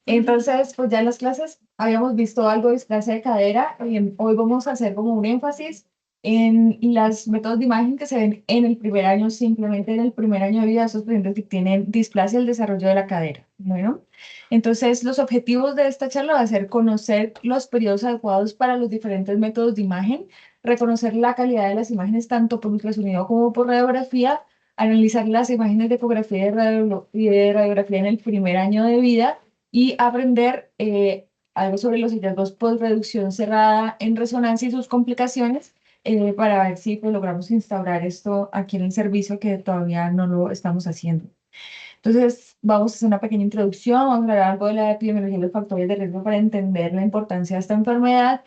Entonces, pues ya en las clases habíamos visto algo de displasia de cadera. Hoy vamos a hacer como un énfasis en los métodos de imagen que se ven en el primer año, simplemente en el primer año de vida de esos pacientes que tienen displasia del desarrollo de la cadera. Bueno, entonces los objetivos de esta charla va a ser conocer los periodos adecuados para los diferentes métodos de imagen, reconocer la calidad de las imágenes tanto por ultrasonido como por radiografía, analizar las imágenes de ecografía y de radiografía en el primer año de vida y aprender algo sobre los hallazgos post-reducción cerrada en resonancia y sus complicaciones para ver si pues, logramos instaurar esto aquí en el servicio que todavía no lo estamos haciendo. Entonces, vamos a hacer una pequeña introducción, vamos a hablar algo de la epidemiología y los factores de riesgo para entender la importancia de esta enfermedad.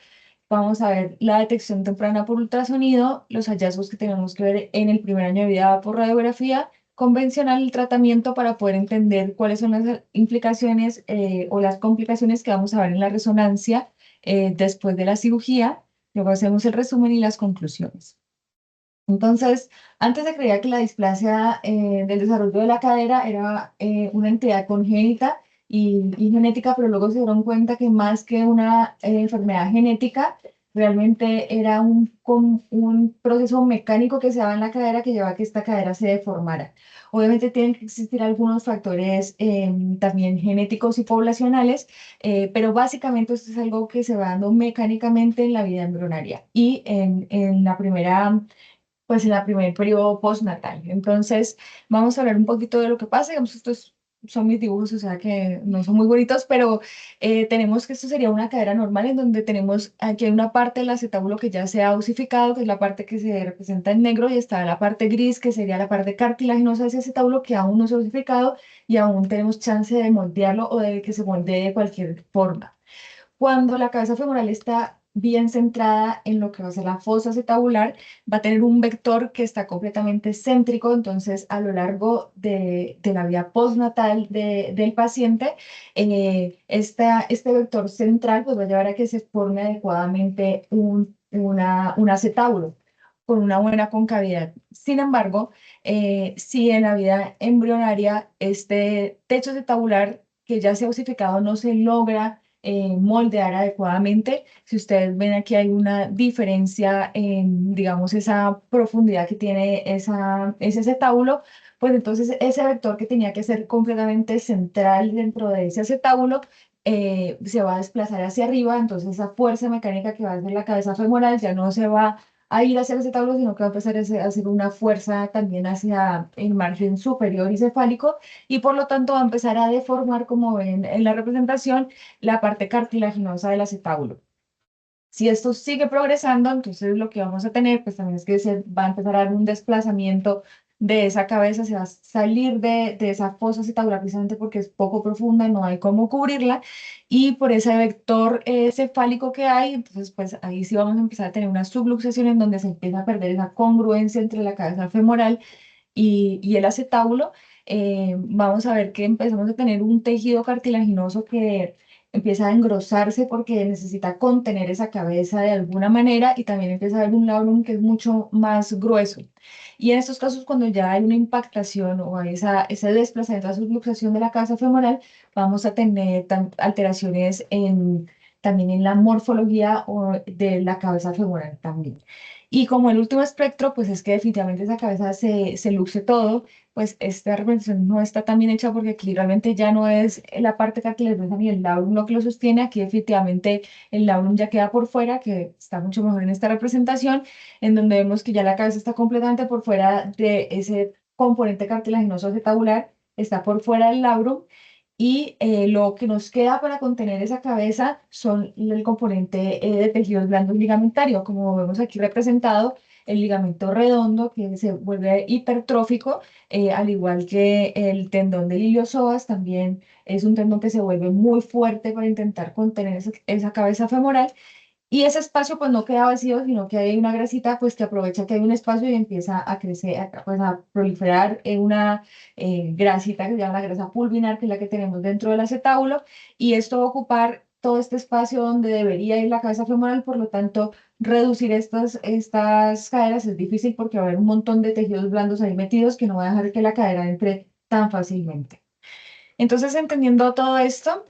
Vamos a ver la detección temprana por ultrasonido, los hallazgos que tenemos que ver en el primer año de vida por radiografía convencional, el tratamiento para poder entender cuáles son las implicaciones o las complicaciones que vamos a ver en la resonancia después de la cirugía. Luego hacemos el resumen y las conclusiones. Entonces, antes se creía que la displasia del desarrollo de la cadera era una entidad congénita y genética, pero luego se dieron cuenta que más que una enfermedad genética, realmente era un proceso mecánico que se daba en la cadera que llevaba a que esta cadera se deformara. Obviamente tienen que existir algunos factores también genéticos y poblacionales, pero básicamente esto es algo que se va dando mecánicamente en la vida embrionaria y en la primera pues en la primer periodo postnatal. Entonces, vamos a hablar un poquito de lo que pasa. Digamos, estos son mis dibujos, o sea que no son muy bonitos, pero tenemos que esto sería una cadera normal en donde tenemos aquí hay una parte del acetábulo que ya se ha osificado, que es la parte que se representa en negro, y está la parte gris, que sería la parte cartilaginosa de ese acetábulo que aún no se ha osificado y aún tenemos chance de moldearlo o de que se moldee de cualquier forma. Cuando la cabeza femoral está bien centrada en lo que va a ser la fosa acetabular, va a tener un vector que está completamente céntrico, entonces a lo largo de la vida postnatal del paciente, este vector central pues, va a llevar a que se forme adecuadamente un acetábulo con una buena concavidad. Sin embargo, si en la vida embrionaria este techo acetabular que ya se ha osificado no se logra moldear adecuadamente. Si ustedes ven aquí hay una diferencia en, digamos, esa profundidad que tiene ese acetábulo, pues entonces ese vector que tenía que ser completamente central dentro de ese acetábulo se va a desplazar hacia arriba, entonces esa fuerza mecánica que va a hacer la cabeza femoral ya no se va a ir hacia el acetábulo, sino que va a empezar a hacer una fuerza también hacia el margen superior y cefálico y por lo tanto va a empezar a deformar, como ven en la representación, la parte cartilaginosa del acetábulo. Si esto sigue progresando, entonces lo que vamos a tener, pues también es que se va a empezar a dar un desplazamiento de esa cabeza, se va a salir de esa fosa acetabular precisamente porque es poco profunda, no hay cómo cubrirla, y por ese vector cefálico que hay, entonces pues ahí sí vamos a empezar a tener una subluxación en donde se empieza a perder esa congruencia entre la cabeza femoral y el acetábulo. Vamos a ver que empezamos a tener un tejido cartilaginoso que empieza a engrosarse porque necesita contener esa cabeza de alguna manera y también empieza a haber un labrum que es mucho más grueso. Y en estos casos, cuando ya hay una impactación o hay ese desplazamiento, esa subluxación de la cabeza femoral, vamos a tener alteraciones también en la morfología de la cabeza femoral también. Y como el último espectro, pues es que definitivamente esa cabeza se luxe todo, pues esta representación no está tan bien hecha porque aquí realmente ya no es la parte cartilaginosa ni el labrum lo que lo sostiene, aquí definitivamente el labrum ya queda por fuera, que está mucho mejor en esta representación, en donde vemos que ya la cabeza está completamente por fuera de ese componente cartilaginoso acetabular, está por fuera del labrum. Y lo que nos queda para contener esa cabeza son el componente de tejidos blandos ligamentarios, como vemos aquí representado, el ligamento redondo que se vuelve hipertrófico, al igual que el tendón del iliosoas, también es un tendón que se vuelve muy fuerte para intentar contener esa cabeza femoral. Y ese espacio pues no queda vacío, sino que hay una grasita pues que aprovecha que hay un espacio y empieza a crecer, pues a proliferar una grasita que se llama la grasa pulvinar, que es la que tenemos dentro del acetábulo, y esto va a ocupar todo este espacio donde debería ir la cabeza femoral, por lo tanto reducir estas caderas es difícil porque va a haber un montón de tejidos blandos ahí metidos que no va a dejar que la cadera entre tan fácilmente. Entonces, entendiendo todo esto,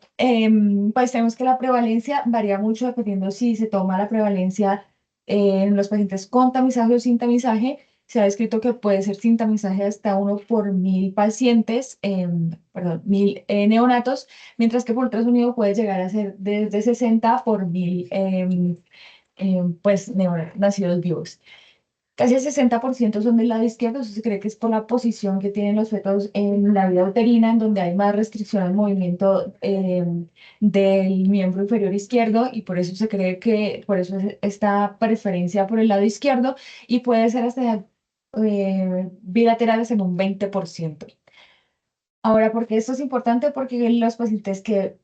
pues tenemos que la prevalencia varía mucho dependiendo si se toma la prevalencia en los pacientes con tamizaje o sin tamizaje. Se ha descrito que puede ser sin tamizaje hasta 1 por 1000 pacientes, perdón, 1000 neonatos, mientras que por ultrasonido puede llegar a ser desde 60 por 1000 pues, nacidos vivos. Casi el 60% son del lado izquierdo, eso se cree que es por la posición que tienen los fetos en la vía uterina, en donde hay más restricción al movimiento del miembro inferior izquierdo, y por eso se cree que, por eso es esta preferencia por el lado izquierdo, y puede ser hasta bilaterales en un 20%. Ahora, ¿por qué esto es importante? Porque los pacientes que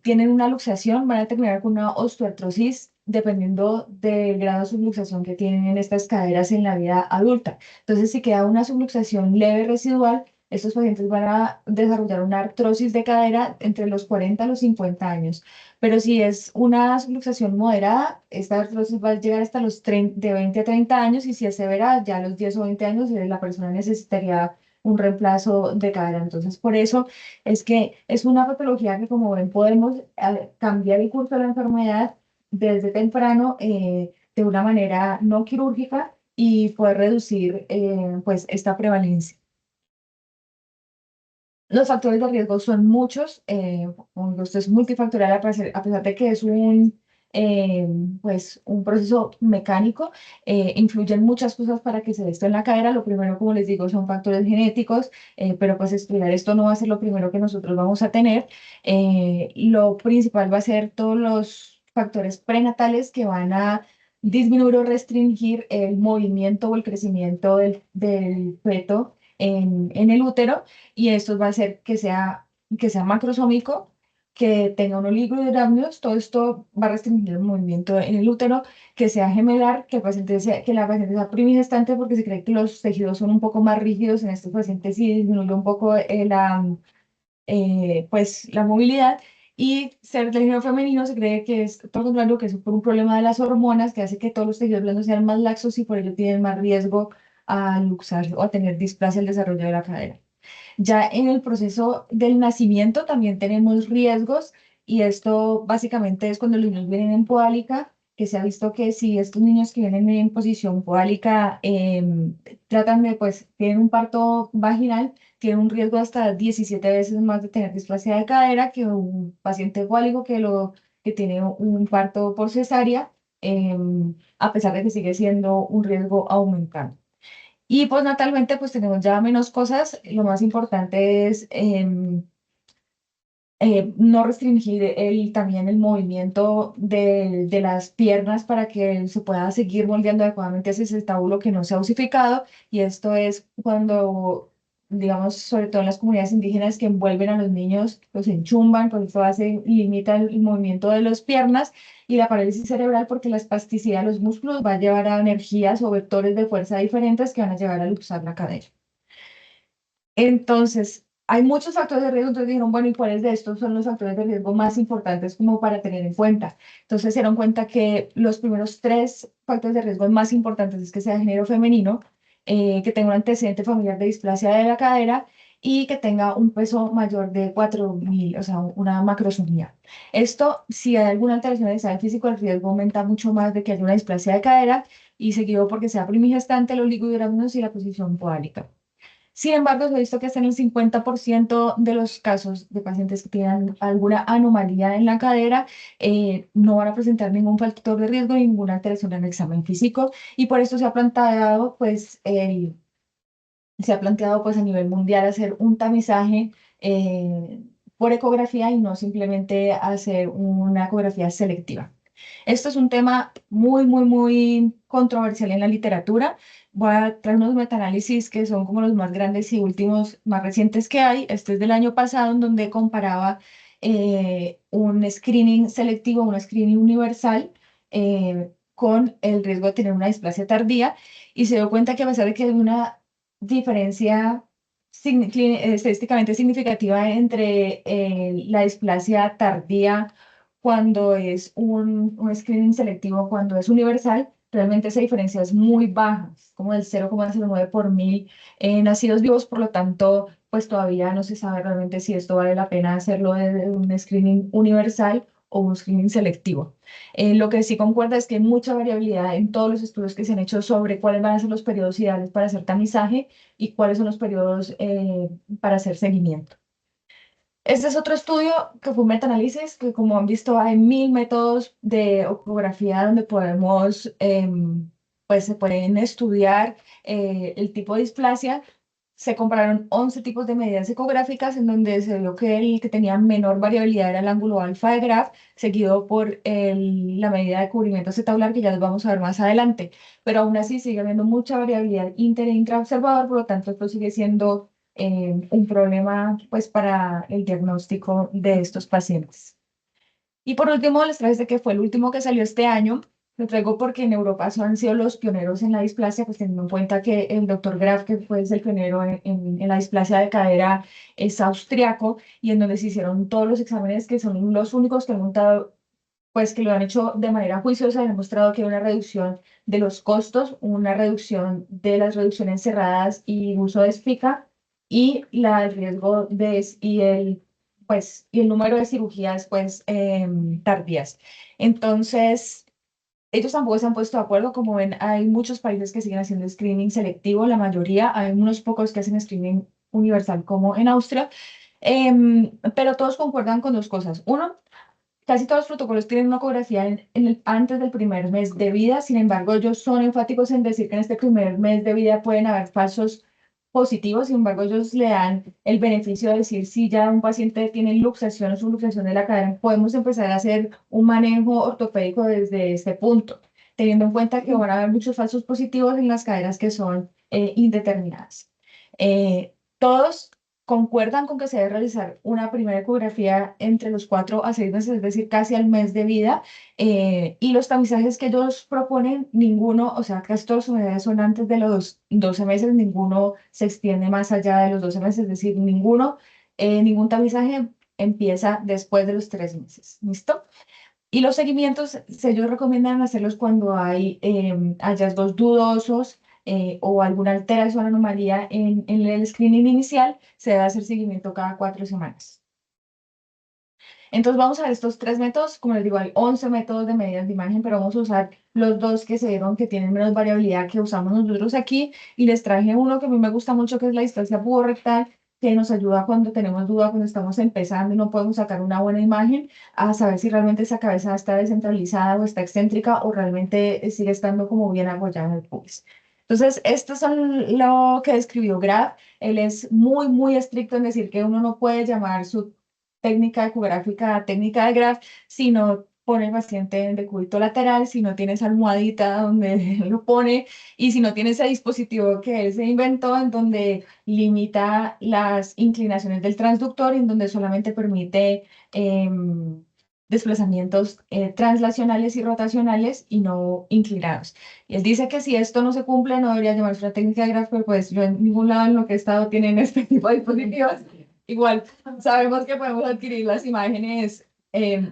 tienen una luxación van a terminar con una osteoartrosis dependiendo del grado de subluxación que tienen en estas caderas en la vida adulta. Entonces, si queda una subluxación leve residual, estos pacientes van a desarrollar una artrosis de cadera entre los 40 a los 50 años. Pero si es una subluxación moderada, esta artrosis va a llegar hasta los de 20 a 30 años, y si es severa, ya a los 10 o 20 años, la persona necesitaría un reemplazo de cadera. Entonces, por eso es que es una patología que, como ven, podemos cambiar el curso de la enfermedad desde temprano, de una manera no quirúrgica, y poder reducir pues esta prevalencia. Los factores de riesgo son muchos, esto es multifactorial, a pesar de que es eh, pues, un proceso mecánico, influyen muchas cosas para que se dé esto en la cadera. Lo primero, como les digo, son factores genéticos, pero pues estudiar esto no va a ser lo primero que nosotros vamos a tener. Lo principal va a ser todos los factores prenatales que van a disminuir o restringir el movimiento o el crecimiento del feto en el útero, y esto va a hacer que sea macrosómico, que tenga un oligohidramnios. Todo esto va a restringir el movimiento en el útero, que sea gemelar, que la paciente sea primigestante, porque se cree que los tejidos son un poco más rígidos en estos pacientes y disminuye un poco pues, la movilidad. Y ser del género femenino se cree que es todo lo contrario, que es por un problema de las hormonas, que hace que todos los tejidos blandos sean más laxos, y por ello tienen más riesgo a luxarse o a tener displasia al desarrollo de la cadera. Ya en el proceso del nacimiento también tenemos riesgos, y esto básicamente es cuando los niños vienen en podálica, que se ha visto que si estos niños que vienen en posición podálica tratan de, pues, tienen un parto vaginal, tienen un riesgo hasta 17 veces más de tener displasia de cadera que un paciente podálico que tiene un parto por cesárea, a pesar de que sigue siendo un riesgo aumentado. Y postnatalmente, pues tenemos ya menos cosas. Lo más importante es no restringir también el movimiento de las piernas para que se pueda seguir moldeando adecuadamente hacia ese estábulo que no sea osificado. Y esto es cuando, digamos, sobre todo en las comunidades indígenas que envuelven a los niños, los enchumban, pues eso limita el movimiento de las piernas. Y la parálisis cerebral, porque la espasticidad de los músculos va a llevar a energías o vectores de fuerza diferentes que van a llevar a luxar la cadera. Entonces, hay muchos factores de riesgo. Entonces dijeron, bueno, ¿y cuáles de estos son los factores de riesgo más importantes como para tener en cuenta? Entonces se dieron cuenta que los primeros 3 factores de riesgo más importantes es que sea de género femenino, que tenga un antecedente familiar de displasia de la cadera, y que tenga un peso mayor de 4000, o sea, una macrosomía. Esto, si hay alguna alteración del estado físico, el riesgo aumenta mucho más de que haya una displasia de cadera, y seguido porque sea primigestante, el oligohidramnios y la posición podálica. Sin embargo, se ha visto que hasta en el 50% de los casos de pacientes que tienen alguna anomalía en la cadera, no van a presentar ningún factor de riesgo, ninguna alteración en el examen físico, y por esto se ha planteado, pues, a nivel mundial hacer un tamizaje por ecografía, y no simplemente hacer una ecografía selectiva. Esto es un tema muy, muy, muy controversial en la literatura. Voy a traer unos metaanálisis que son como los más grandes y últimos, más recientes que hay. Este es del año pasado, en donde comparaba un screening selectivo, un screening universal, con el riesgo de tener una displasia tardía, y se dio cuenta que, a pesar de que hay una diferencia estadísticamente significativa entre la displasia tardía cuando es un screening selectivo, cuando es universal, realmente esa diferencia es muy baja, es como del 0,09 por mil nacidos vivos, por lo tanto, pues todavía no se sabe realmente si esto vale la pena hacerlo de un screening universal o un screening selectivo. Lo que sí concuerda es que hay mucha variabilidad en todos los estudios que se han hecho sobre cuáles van a ser los periodos ideales para hacer tamizaje y cuáles son los periodos para hacer seguimiento. Este es otro estudio que fue un metaanálisis que, como han visto, hay 1000 métodos de ecografía donde podemos, pues se pueden estudiar el tipo de displasia. Se compararon 11 tipos de medidas ecográficas en donde se vio que el que tenía menor variabilidad era el ángulo alfa de Graf, seguido por la medida de cubrimiento acetabular, que ya los vamos a ver más adelante. Pero aún así sigue habiendo mucha variabilidad inter e intraobservador, por lo tanto esto sigue siendo un problema pues para el diagnóstico de estos pacientes. Y por último, les traigo este que fue el último que salió este año. Lo traigo porque en Europa han sido los pioneros en la displasia, pues teniendo en cuenta que el doctor Graf, que fue el pionero en la displasia de cadera, es austriaco y en donde se hicieron todos los exámenes que son los únicos que han montado, pues que lo han hecho de manera juiciosa y han mostrado que hay una reducción de los costos, una reducción de las reducciones cerradas y uso de espica y el riesgo y el número de cirugías pues tardías. Entonces, ellos tampoco se han puesto de acuerdo. Como ven, hay muchos países que siguen haciendo screening selectivo, la mayoría, hay unos pocos que hacen screening universal como en Austria, pero todos concuerdan con dos cosas. Uno, casi todos los protocolos tienen una ecografía antes del primer mes de vida. Sin embargo, ellos son enfáticos en decir que en este primer mes de vida pueden haber falsos positivos. Sin embargo, ellos le dan el beneficio de decir si ya un paciente tiene luxación o subluxación de la cadera, podemos empezar a hacer un manejo ortopédico desde este punto, teniendo en cuenta que van a haber muchos falsos positivos en las caderas que son indeterminadas. Todos concuerdan con que se debe realizar una primera ecografía entre los 4 a 6 meses, es decir, casi al mes de vida, y los tamizajes que ellos proponen, ninguno, o sea, casi todos sus unidades son antes de los 12 meses, ninguno se extiende más allá de los 12 meses, es decir, ningún tamizaje empieza después de los 3 meses. ¿Listo? Y los seguimientos, ellos recomiendan hacerlos cuando hay hallazgos dudosos o alguna alteración o anomalía en el screening inicial, se debe hacer seguimiento cada 4 semanas. Entonces vamos a ver estos 3 métodos. Como les digo, hay 11 métodos de medidas de imagen, pero vamos a usar los dos que se vieron que tienen menos variabilidad que usamos nosotros aquí. Y les traje uno que a mí me gusta mucho, que es la distancia puborectal, que nos ayuda cuando tenemos duda, cuando estamos empezando y no podemos sacar una buena imagen, a saber si realmente esa cabeza está descentralizada o está excéntrica o realmente sigue estando como bien apoyada en el pubis. Entonces, estos son lo que describió Graf. Él es muy, muy estricto en decir que uno no puede llamar su técnica ecográfica, técnica de Graf, si no pone el paciente en decúbito lateral, si no tiene esa almohadita donde lo pone y si no tiene ese dispositivo que él se inventó en donde limita las inclinaciones del transductor, en donde solamente permite desplazamientos translacionales y rotacionales y no inclinados. Y él dice que si esto no se cumple, no debería llamarse una técnica de Graf, pero pues yo en ningún lado en lo que he estado tienen este tipo de dispositivos. Igual, sabemos que podemos adquirir las imágenes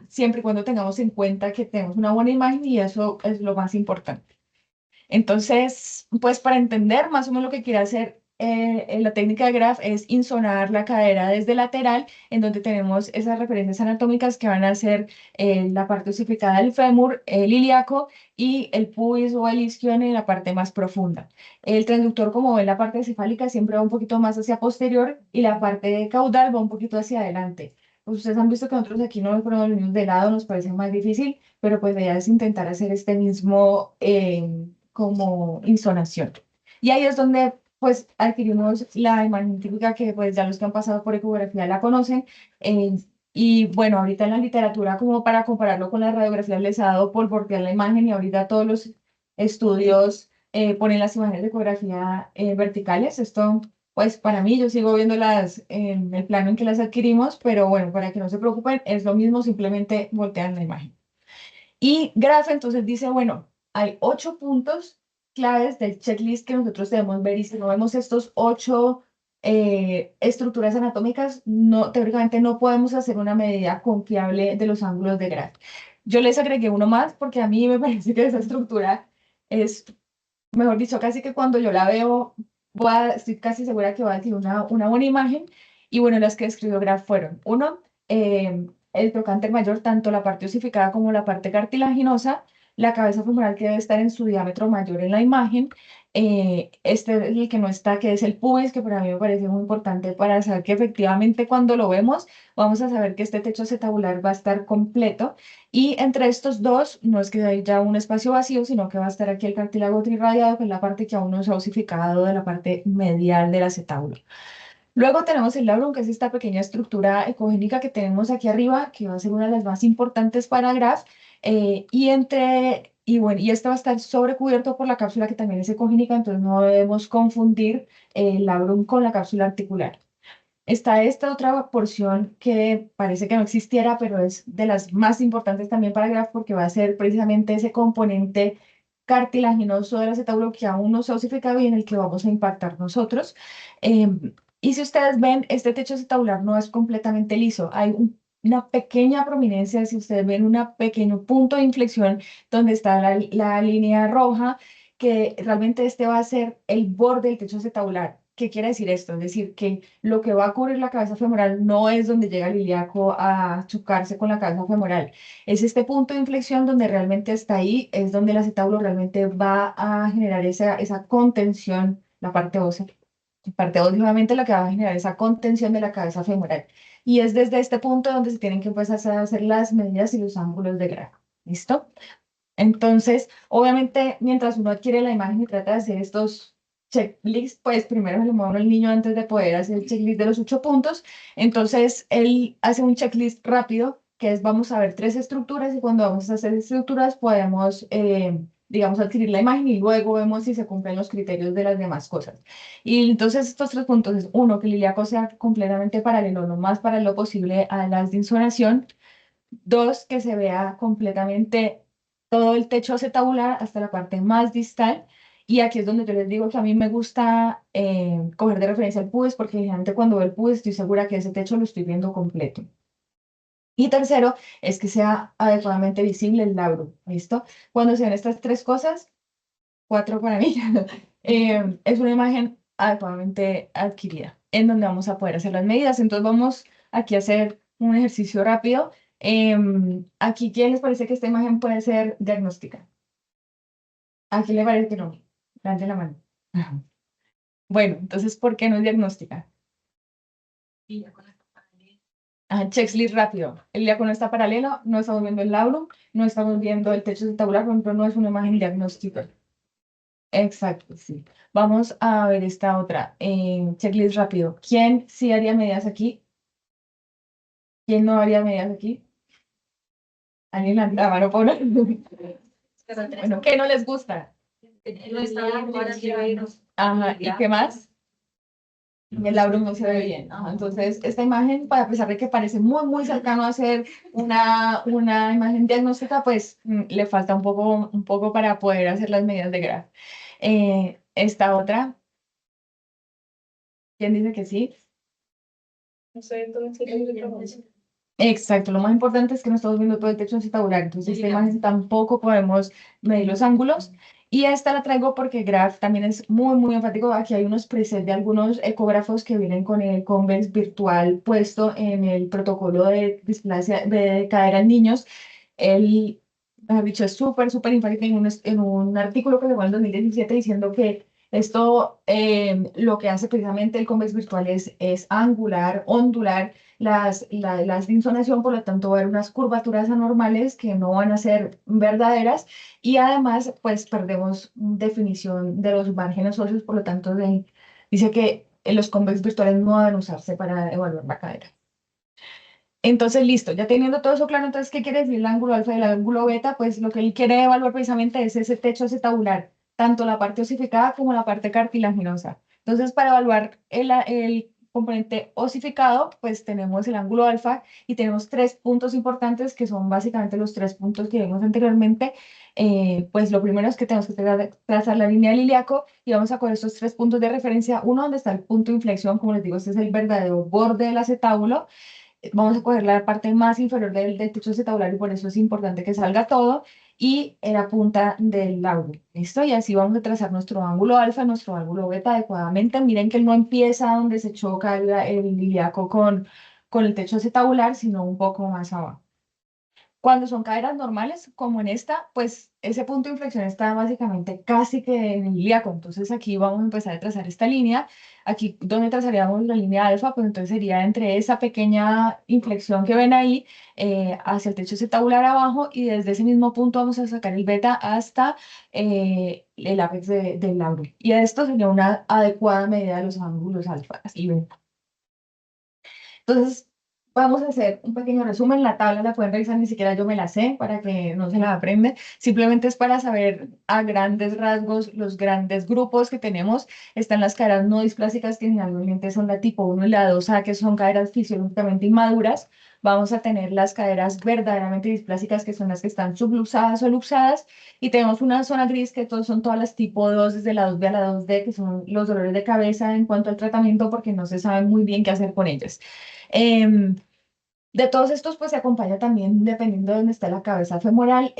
siempre y cuando tengamos en cuenta que tenemos una buena imagen y eso es lo más importante. Entonces, pues para entender más o menos lo que quiere hacer la técnica de Graf es insonar la cadera desde lateral, en donde tenemos esas referencias anatómicas que van a ser la parte osificada del fémur, el ilíaco y el pubis o el isquion en la parte más profunda. El transductor, como ven, la parte cefálica siempre va un poquito más hacia posterior y la parte caudal va un poquito hacia adelante. Pues ustedes han visto que nosotros aquí no ponemos los niños de lado, nos parece más difícil, pero pues la idea es intentar hacer este mismo como insonación. Y ahí es donde pues adquirimos la imagen típica que pues ya los que han pasado por ecografía la conocen. eh, y bueno, ahorita en la literatura, como para compararlo con la radiografía, les ha dado por voltear la imagen y ahorita todos los estudios ponen las imágenes de ecografía verticales. Esto, pues para mí, yo sigo viéndolas en el plano en que las adquirimos, pero bueno, para que no se preocupen, es lo mismo, simplemente voltean la imagen. Y Graf entonces dice, bueno, hay 8 puntos claves del checklist que nosotros debemos ver y si no vemos estos 8 estructuras anatómicas, no, teóricamente no podemos hacer una medida confiable de los ángulos de Graf. Yo les agregué uno más porque a mí me parece que esa estructura Es, mejor dicho, casi que cuando yo la veo, estoy casi segura que va a decir una buena imagen. Y bueno, las que escribió Graf fueron, uno, el trocánter mayor, tanto la parte osificada como la parte cartilaginosa, la cabeza femoral que debe estar en su diámetro mayor en la imagen, este es el que no está, que es el pubis, que para mí me parece muy importante para saber que efectivamente cuando lo vemos, vamos a saber que este techo acetabular va a estar completo. Y entre estos dos, no es que haya un espacio vacío, sino que va a estar aquí el cartílago trirradiado, que es la parte que aún no se ha osificado de la parte medial del acetábulo. Luego tenemos el labrum, que es esta pequeña estructura ecogénica que tenemos aquí arriba, que va a ser una de las más importantes para Graf. Y esta va a estar sobrecubierto por la cápsula que también es ecogénica, entonces no debemos confundir el labrum con la cápsula articular. Está esta otra porción que parece que no existiera, pero es de las más importantes también para Graf porque va a ser precisamente ese componente cartilaginoso del acetábulo que aún no se ha osificado y en el que vamos a impactar nosotros. Y si ustedes ven, este techo acetabular no es completamente liso. Hay una pequeña prominencia, si ustedes ven un pequeño punto de inflexión donde está la línea roja, que realmente este va a ser el borde del techo acetabular. ¿Qué quiere decir esto? Es decir, que lo que va a cubrir la cabeza femoral no es donde llega el ilíaco a chocarse con la cabeza femoral. Es este punto de inflexión donde realmente está ahí, es donde el acetábulo realmente va a generar esa contención, la parte ósea. La parte ósea obviamente la que va a generar esa contención de la cabeza femoral. Y es desde este punto donde se tienen que empezar a hacer las medidas y los ángulos de grafo. ¿Listo? Entonces, obviamente, mientras uno adquiere la imagen y trata de hacer estos checklists, pues primero se le mueve al niño antes de poder hacer el checklist de los 8 puntos. Entonces, él hace un checklist rápido, que es vamos a ver 3 estructuras y cuando vamos a hacer estructuras podemos, digamos, adquirir la imagen y luego vemos si se cumplen los criterios de las demás cosas. Y entonces estos 3 puntos es, uno, que el ilíaco sea completamente paralelo, lo más paralelo posible a las de insolación. Dos, que se vea completamente todo el techo acetabular hasta la parte más distal. Y aquí es donde yo les digo que a mí me gusta coger de referencia el pubis, porque generalmente cuando veo el pubis estoy segura que ese techo lo estoy viendo completo. Y tercero, es que sea adecuadamente visible el labro. ¿Listo? Cuando se ven estas 3 cosas, 4 para mí, es una imagen adecuadamente adquirida, en donde vamos a poder hacer las medidas. Entonces vamos aquí a hacer un ejercicio rápido. Aquí, ¿quién les parece que esta imagen puede ser diagnóstica? ¿A quién le parece que no? Levanten la mano. Ajá. Bueno, entonces, ¿por qué no es diagnóstica? Checklist rápido. El diácono está paralelo, no estamos viendo el labrum, no estamos viendo el techo tabular, por ejemplo, no es una imagen diagnóstica. Exacto, sí. Vamos a ver esta otra. Checklist rápido. ¿Quién sí haría medidas aquí? ¿Quién no haría medidas aquí? ¿Alguien la mano por Bueno, ¿qué no les gusta? No está bien para llevarnos. Ajá, ¿y qué más? El labrum no se ve bien. Ajá, entonces, esta imagen, a pesar de que parece muy, muy cercano a ser una imagen diagnóstica, pues le falta un poco para poder hacer las medidas de Graf. Esta otra, ¿quién dice que sí? No sé, entonces, Exacto, lo más importante es que no estamos viendo todo el techo acetabular, entonces esta imagen tampoco podemos medir los ángulos. Y esta la traigo porque Graf también es muy, muy enfático. Aquí hay unos presets de algunos ecógrafos que vienen con el Convex virtual puesto en el protocolo de displasia de cadera en niños. Él, mejor dicho, es súper, súper enfático en un artículo que se fue en el 2017 diciendo que esto lo que hace precisamente el Convex virtual es angular, ondular las de insonación, por lo tanto, va a haber unas curvaturas anormales que no van a ser verdaderas y además, pues perdemos definición de los márgenes óseos, por lo tanto, dice que los convex virtuales no deben usarse para evaluar la cadera. Entonces, listo, ya teniendo todo eso claro, entonces, ¿qué quiere decir el ángulo alfa y el ángulo beta? Pues lo que él quiere evaluar precisamente es ese techo acetabular, tanto la parte osificada como la parte cartilaginosa. Entonces, para evaluar el componente osificado, pues tenemos el ángulo alfa y tenemos 3 puntos importantes que son básicamente los 3 puntos que vimos anteriormente. Pues lo primero es que tenemos que trazar la línea del ilíaco y vamos a coger estos 3 puntos de referencia. Uno donde está el punto de inflexión, como les digo, este es el verdadero borde del acetábulo. Vamos a coger la parte más inferior del techo acetabular y por eso es importante que salga todo. y en la punta del labrum. ¿Listo? Y así vamos a trazar nuestro ángulo alfa, nuestro ángulo beta adecuadamente. Miren que él no empieza donde se choca el ilíaco con el techo acetabular, sino un poco más abajo. Cuando son caderas normales, como en esta, pues ese punto de inflexión está básicamente casi que en el ilíaco. Entonces aquí vamos a empezar a trazar esta línea. Aquí donde trazaríamos la línea alfa, pues entonces sería entre esa pequeña inflexión que ven ahí hacia el techo acetabular abajo y desde ese mismo punto vamos a sacar el beta hasta el ápex del labrum. Y esto sería una adecuada medida de los ángulos alfa y beta. Entonces, vamos a hacer un pequeño resumen. La tabla la pueden revisar, ni siquiera yo me la sé para que no se la aprende. Simplemente es para saber a grandes rasgos los grandes grupos que tenemos. Están las caderas no displásicas, que generalmente son la tipo 1 y la 2A, que son caderas fisiológicamente inmaduras. Vamos a tener las caderas verdaderamente displásicas, que son las que están subluxadas o luxadas. Y tenemos una zona gris, que son todas las tipo 2, desde la 2B a la 2D, que son los dolores de cabeza en cuanto al tratamiento, porque no se sabe muy bien qué hacer con ellas. Em, de todos estos, pues se acompaña también dependiendo de dónde está la cabeza femoral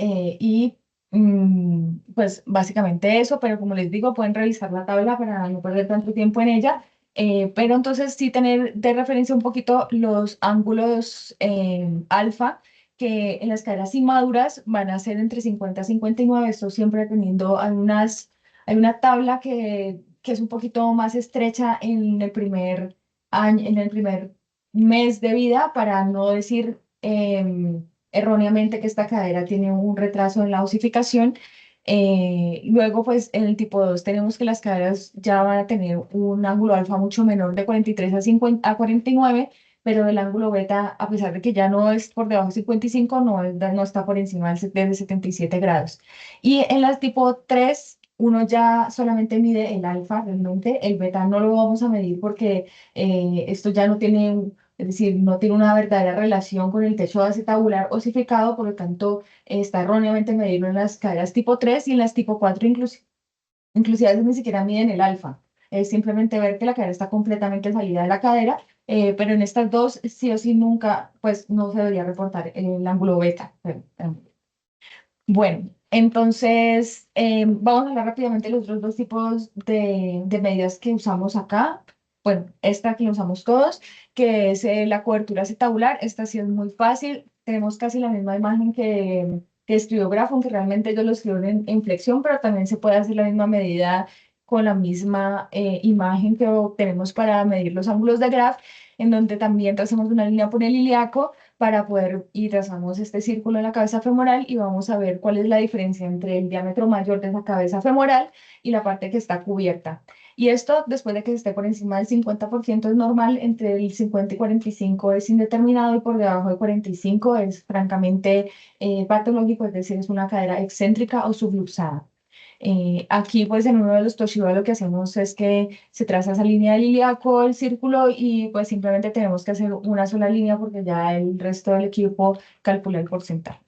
pues básicamente eso, pero como les digo, pueden revisar la tabla para no perder tanto tiempo en ella. Pero entonces sí tener de referencia un poquito los ángulos alfa, que en las caderas inmaduras van a ser entre 50 y 59, esto siempre teniendo hay una tabla que es un poquito más estrecha en el primer año, en el primer mes de vida, para no decir erróneamente que esta cadera tiene un retraso en la osificación. Luego, pues en el tipo 2 tenemos que las caderas ya van a tener un ángulo alfa mucho menor, de 43 a 50, a 49, pero el ángulo beta, a pesar de que ya no es por debajo de 55, no está por encima de 77 grados. Y en las tipo 3 uno ya solamente mide el alfa, realmente el beta no lo vamos a medir porque esto ya no tiene, es decir, no tiene una verdadera relación con el techo acetabular osificado, por lo tanto, está erróneamente medirlo en las caderas tipo 3 y en las tipo 4 inclusive a veces ni siquiera miden el alfa. Es simplemente ver que la cadera está completamente salida de la cadera, pero en estas dos sí o sí nunca, pues no se debería reportar el ángulo beta. Bueno, entonces vamos a hablar rápidamente de los otros dos tipos de medidas que usamos acá. Bueno, esta que usamos todos, que es la cobertura acetabular. Esta sí es muy fácil. Tenemos casi la misma imagen que escribió Graf, aunque realmente ellos lo escribieron en flexión, pero también se puede hacer la misma medida con la misma imagen que obtenemos para medir los ángulos de Graf, en donde también trazamos una línea por el ilíaco para poder, y trazamos este círculo en la cabeza femoral y vamos a ver cuál es la diferencia entre el diámetro mayor de esa cabeza femoral y la parte que está cubierta. Y esto, después de que esté por encima del 50% es normal, entre el 50 y 45 es indeterminado y por debajo de 45 es francamente patológico, es decir, es una cadera excéntrica o subluxada. Aquí, pues, en uno de los Toshiba lo que hacemos es que se traza esa línea del ilíaco, el círculo, y pues simplemente tenemos que hacer una sola línea porque ya el resto del equipo calcula el porcentaje.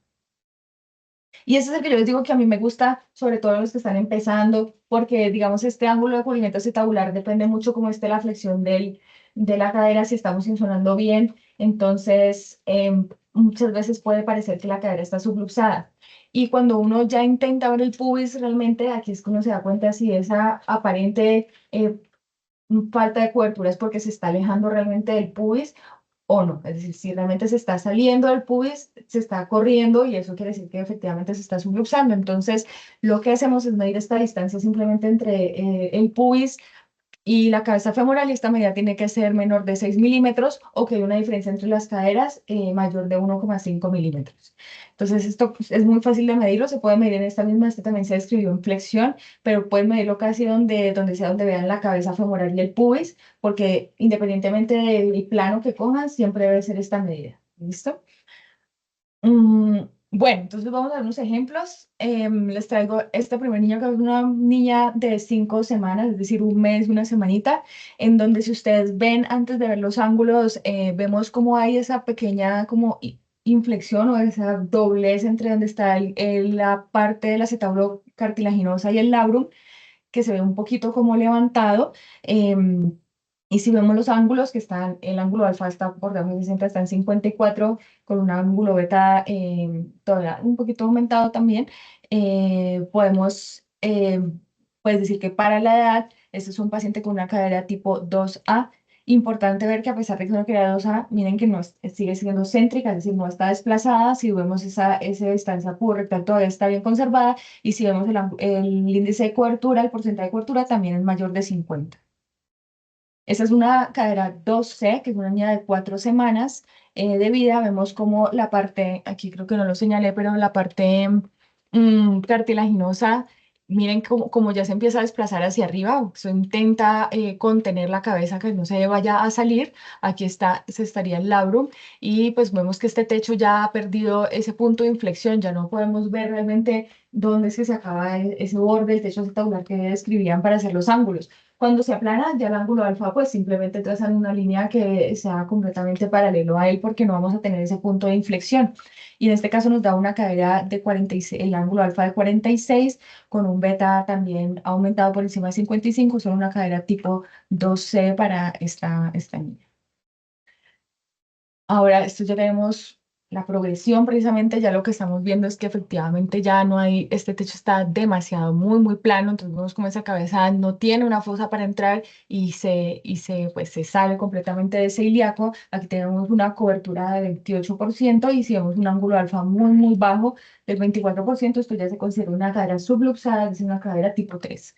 Y ese es el que yo les digo que a mí me gusta, sobre todo a los que están empezando, porque, digamos, este ángulo de cubrimiento acetabular depende mucho cómo esté la flexión de la cadera, si estamos insonando bien. Entonces, muchas veces puede parecer que la cadera está subluxada. Y cuando uno ya intenta ver el pubis, realmente aquí es cuando se da cuenta si esa aparente falta de cobertura es porque se está alejando realmente del pubis o no. Es decir, si realmente se está saliendo del pubis, se está corriendo y eso quiere decir que efectivamente se está subluxando. Entonces, lo que hacemos es medir esta distancia simplemente entre el pubis y la cabeza femoral, y esta medida tiene que ser menor de 6 milímetros o que hay una diferencia entre las caderas mayor de 1,5 milímetros. Entonces, esto pues, es muy fácil de medirlo, se puede medir en esta misma, este también se describió en flexión, pero pueden medirlo casi donde sea, donde vean la cabeza femoral y el pubis, porque independientemente del plano que cojan, siempre debe ser esta medida. ¿Listo? Bueno, entonces vamos a ver unos ejemplos. Les traigo esta primera niña, que es una niña de 5 semanas, es decir, un mes, una semanita, en donde si ustedes ven antes de ver los ángulos, vemos cómo hay esa pequeña como inflexión o esa doblez entre donde está la parte del acetablo cartilaginosa y el labrum, que se ve un poquito como levantado. Y si vemos los ángulos que están, el ángulo alfa está por debajo de 60, está en 54, con un ángulo beta todavía un poquito aumentado también, podemos pues decir que para la edad, este es un paciente con una cadera tipo 2A. Importante ver que a pesar de que es una cadera 2A, miren que no sigue siendo céntrica, es decir, no está desplazada. Si vemos esa distancia rectal todavía está bien conservada, y si vemos el índice de cobertura, el porcentaje de cobertura también es mayor de 50. Esta es una cadera 2C, que es una niña de 4 semanas de vida. Vemos como la parte, aquí creo que no lo señalé, pero la parte cartilaginosa, miren cómo ya se empieza a desplazar hacia arriba. Eso intenta contener la cabeza, que no se vaya a salir. Aquí está, se estaría el labrum. Y pues vemos que este techo ya ha perdido ese punto de inflexión. Ya no podemos ver realmente dónde es que se acaba ese borde del techo acetabular que describían para hacer los ángulos. Cuando se aplana, ya el ángulo alfa, pues simplemente trazan una línea que sea completamente paralelo a él, porque no vamos a tener ese punto de inflexión. Y en este caso nos da una cadera de 46, el ángulo alfa de 46, con un beta también aumentado por encima de 55, son una cadera tipo 2C para esta niña. Ahora, esto ya tenemos la progresión, precisamente ya lo que estamos viendo es que efectivamente ya no hay, este techo está demasiado, muy plano. Entonces vemos como esa cabeza no tiene una fosa para entrar, pues, se sale completamente de ese ilíaco. Aquí tenemos una cobertura de 28%, y si vemos un ángulo alfa muy bajo del 24%, esto ya se considera una cadera subluxada, es decir, una cadera tipo 3.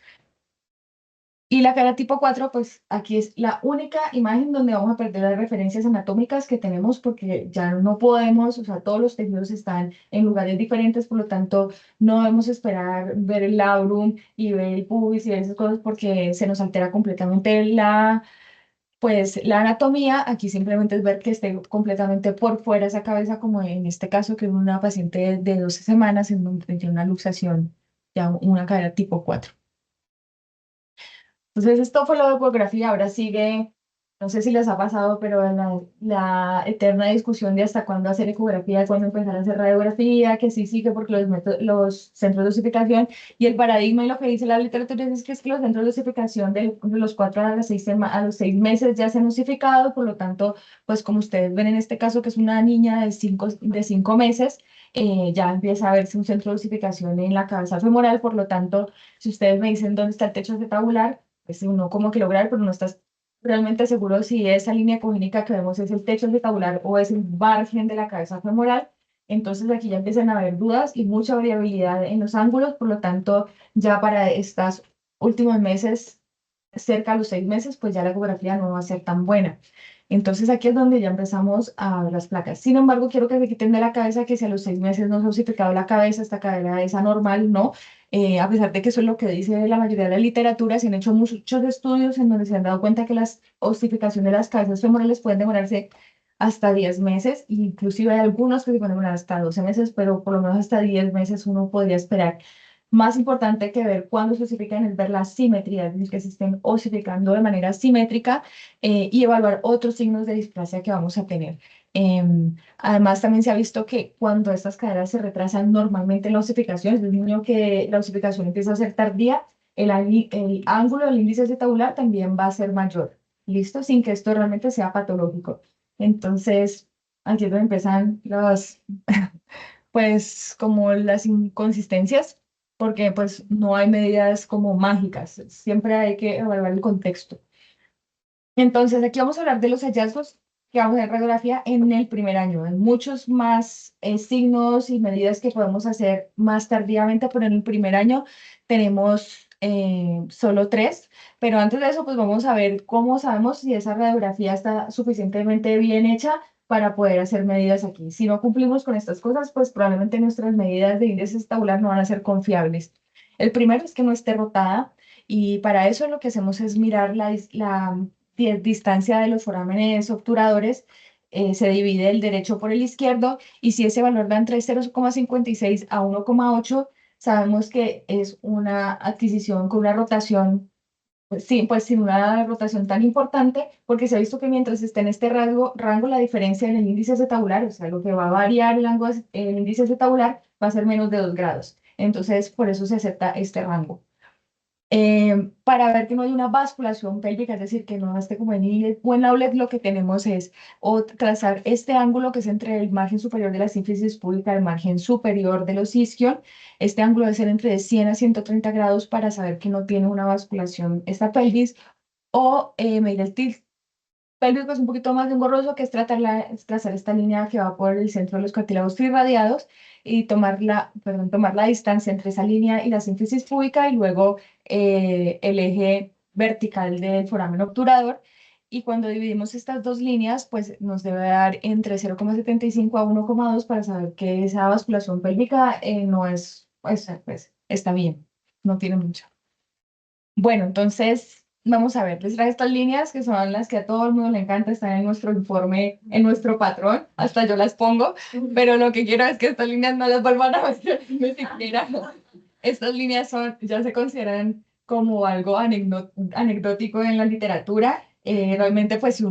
Y la cara tipo 4, pues aquí es la única imagen donde vamos a perder las referencias anatómicas que tenemos, porque ya no podemos, o sea, todos los tejidos están en lugares diferentes. Por lo tanto no debemos esperar ver el labrum y ver el pubis y ver esas cosas, porque se nos altera completamente pues, la anatomía. Aquí simplemente es ver que esté completamente por fuera esa cabeza, como en este caso, que es una paciente de 12 semanas en donde tiene una luxación, ya una cadera tipo 4. Entonces, esto fue lo de ecografía. Ahora sigue, no sé si les ha pasado, pero la eterna discusión de hasta cuándo hacer ecografía, cuándo empezar a hacer radiografía, que sí, sí, que porque los centros de dosificación y el paradigma, y lo que dice la literatura es que los centros de dosificación de los 4 a los 6 meses ya se han dosificado. Por lo tanto, pues como ustedes ven en este caso, que es una niña de cinco meses, ya empieza a verse un centro de dosificación en la cabeza femoral. Por lo tanto, si ustedes me dicen dónde está el techo acetabular, pues uno como que lograr, pero no estás realmente seguro si esa línea congénica que vemos es el techo acetabular o es el margen de la cabeza femoral. Entonces aquí ya empiezan a haber dudas y mucha variabilidad en los ángulos. Por lo tanto, ya para estos últimos meses, cerca a los 6 meses, pues ya la ecografía no va a ser tan buena. Entonces aquí es donde ya empezamos a ver las placas. Sin embargo, quiero que se quiten de la cabeza que si a los 6 meses no se ha osificado la cabeza, esta cadera es anormal. No. A pesar de que eso es lo que dice la mayoría de la literatura, se han hecho muchos estudios en donde se han dado cuenta que las osificaciones de las cabezas femorales pueden demorarse hasta 10 meses, inclusive hay algunos que se pueden demorar hasta 12 meses, pero por lo menos hasta 10 meses uno podría esperar. Más importante que ver cuándo se osifican es ver la simetría, es decir, que se estén osificando de manera simétrica, y evaluar otros signos de displasia que vamos a tener. Además, también se ha visto que cuando estas caderas se retrasan normalmente en la osificación, es un niño que la osificación empieza a ser tardía, el ángulo del índice acetabular también va a ser mayor. ¿Listo? Sin que esto realmente sea patológico. Entonces, aquí es donde empiezan pues, como las inconsistencias, porque pues no hay medidas como mágicas, siempre hay que evaluar el contexto. Entonces, aquí vamos a hablar de los hallazgos que vamos a ver en radiografía en el primer año. Hay muchos más signos y medidas que podemos hacer más tardíamente, pero en el primer año tenemos solo 3. Pero antes de eso, pues vamos a ver cómo sabemos si esa radiografía está suficientemente bien hecha para poder hacer medidas aquí. Si no cumplimos con estas cosas, pues probablemente nuestras medidas de índice tabular no van a ser confiables. El primero es que no esté rotada. Y para eso lo que hacemos es mirar la distancia de los forámenes obturadores. Se divide el derecho por el izquierdo, y si ese valor da entre 0,56 a 1,8, sabemos que es una adquisición con una rotación, pues, sí, pues sin una rotación tan importante, porque se ha visto que mientras esté en este rango, la diferencia en el índice acetabular, o sea, lo que va a variar el índice acetabular, va a ser menos de 2 grados. Entonces, por eso se acepta este rango. Para ver que no hay una basculación pélvica, es decir, que no esté como en inlet o en outlet, lo que tenemos es o trazar este ángulo que es entre el margen superior de la sínfisis púbica y el margen superior de los isquion. Este ángulo debe ser entre 100 a 130 grados para saber que no tiene una basculación esta pelvis, o medir el tilt pélvico es un poquito más engorroso, que es trazar esta línea que va por el centro de los cartílagos trirradiados y tomar la distancia entre esa línea y la sínfisis púbica y luego el eje vertical del foramen obturador. Y cuando dividimos estas dos líneas, pues nos debe dar entre 0,75 a 1,2 para saber que esa basculación pélvica no es, pues, está bien, no tiene mucho. Bueno, entonces vamos a ver, les traje estas líneas que son las que a todo el mundo le encanta, están en nuestro informe, en nuestro patrón, hasta yo las pongo, pero lo que quiero es que estas líneas no las vuelvan a ver ni siquiera. Estas líneas son, ya se consideran como algo anecdótico en la literatura. Realmente, pues,